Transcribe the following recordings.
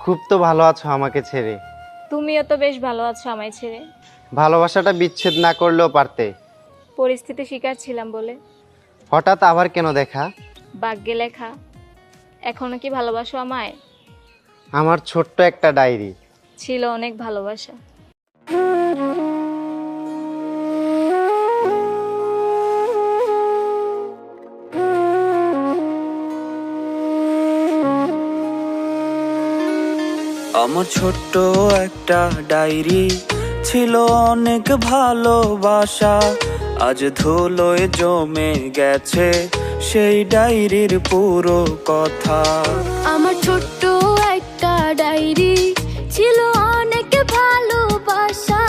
খুব তো ভালো আছো আমাকে ছেড়ে। তুমিও তো বেশ ভালো আছো আমায় ছেড়ে। ভালোবাসাটা বিচ্ছেদ না করলেও পারতে। পরিস্থিতি শিকার ছিলাম বলে। হঠাৎ আবার কেন দেখা? ভাগ্যে লেখা। এখনো কি ভালোবাসো আমায়? আমার ছোট্ট একটা ডায়েরি। ছিল অনেক ভালোবাসা। আমার ছোট্ট একটা ডায়েরি, ছিল অনেক ভালোবাসা। আজ ধুলোয় জমে গেছে সেই ডায়েরির পুরো কথা। আমার ছোট্ট একটা ডায়েরি, ছিল অনেক ভালোবাসা।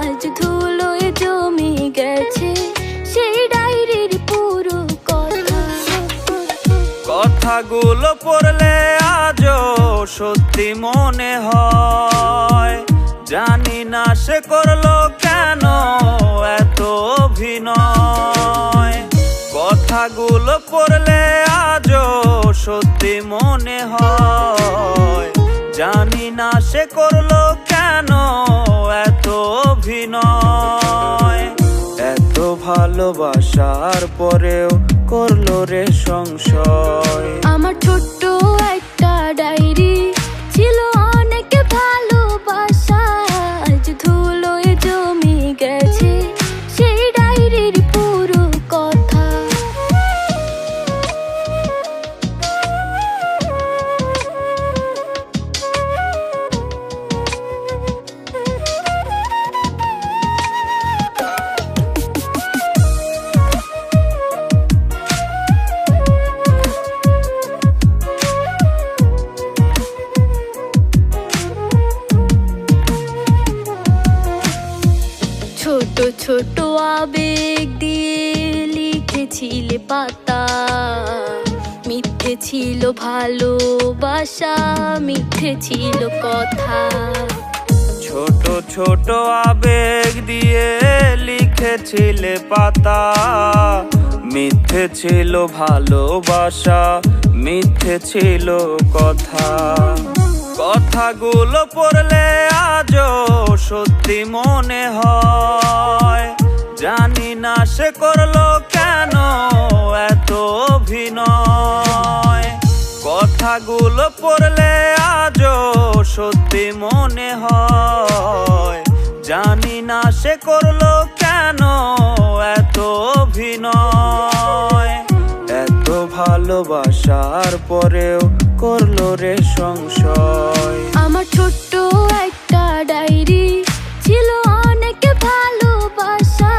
আজ ধুলোয় জমে গেছে সেই ডায়েরির পুরো কথা। কথাগুলো পড়লে আজও সত্যি মনে হয়। জানি না সে করলো কেন এত অভিনয়। কথাগুলো পড়লে আজও সত্যি মনে হয়। জানি না সে করলো কেন এত অভিনয়। এত ভালোবাসার পরেও করলো রে সংশয়। আমার ছোট্ট একটা ডায়েরি, ছিল অনেক ভালোবাসা। আজ ধুলোয় জমে গেছে সেই ডায়েরির পুরো কথা। ছোট ছোট আবেগ দিয়ে লিখেছিলে পাতা। মিথ্যে ছিল ভালোবাসা, মিথ্যে ছিল কথা। ছোট ছোট আবেগ দিয়ে লিখেছিলে পাতা। মিথ্যে ছিল ভালোবাসা, মিথ্যে ছিল কথা। কথাগুলো পড়লে আজও সত্যি মনে হয়। জানি না সে করলো কেন এত অভিনয়। কথাগুলো পড়লে আজও সত্যি মনে হয়। জানি না সে করলো কেন এত অভিনয়। এত ভালোবাসার পরেও করলো রে সংশয়। আমার ছোট্ট একটা ডায়েরি, ছিল অনেক ভালোবাসা।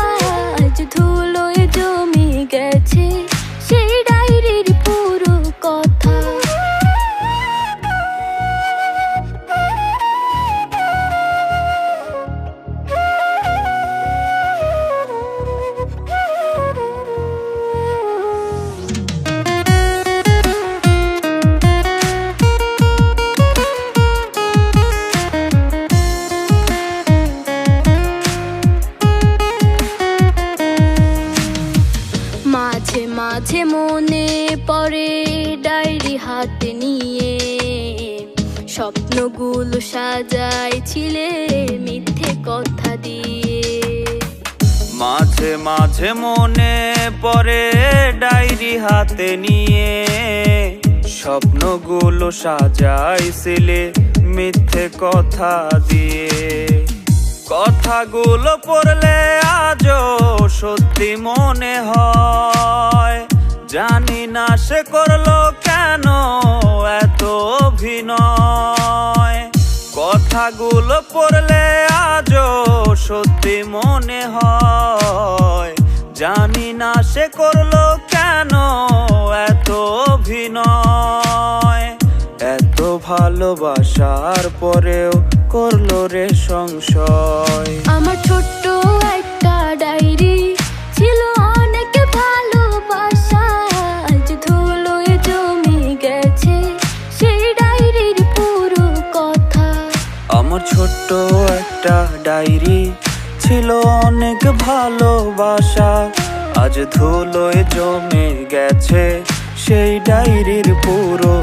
আজ ধুলোয় জমে গেছে সেই ডায়েরির পুরো কথা। মাঝে মাঝে মনে পড়ে ডায়েরি হাতে নিয়ে। স্বপ্নগুলো সাজাইছিলে মিথ্যে কথা দিয়ে। মাঝে মাঝে মনে পড়ে ডায়েরি হাতে নিয়ে। স্বপ্নগুলো সাজাইছিলে মিথ্যে কথা দিয়ে। কথাগুলো পড়লে আজও সত্যি মনে হয়। জানি না সে করলো কেন এত অভিনয়। কথাগুলো পড়লে আজও সত্যি মনে হয়। জানি না সে করলো কেন এত অভিনয়। এত ভালোবাসার পরেও করলো রে সংশয়। আমার ছোট্ট একটা ডায়েরি, ছিল অনেক ভালোবাসা। আজ ধুলোয় জমে গেছে সেই ডায়েরির পুরো কথা। আমার ছোট্ট একটা ডায়েরি, ছিল অনেক ভালোবাসা। আজ ধুলোয় জমে গেছে সেই ডায়েরির পুরো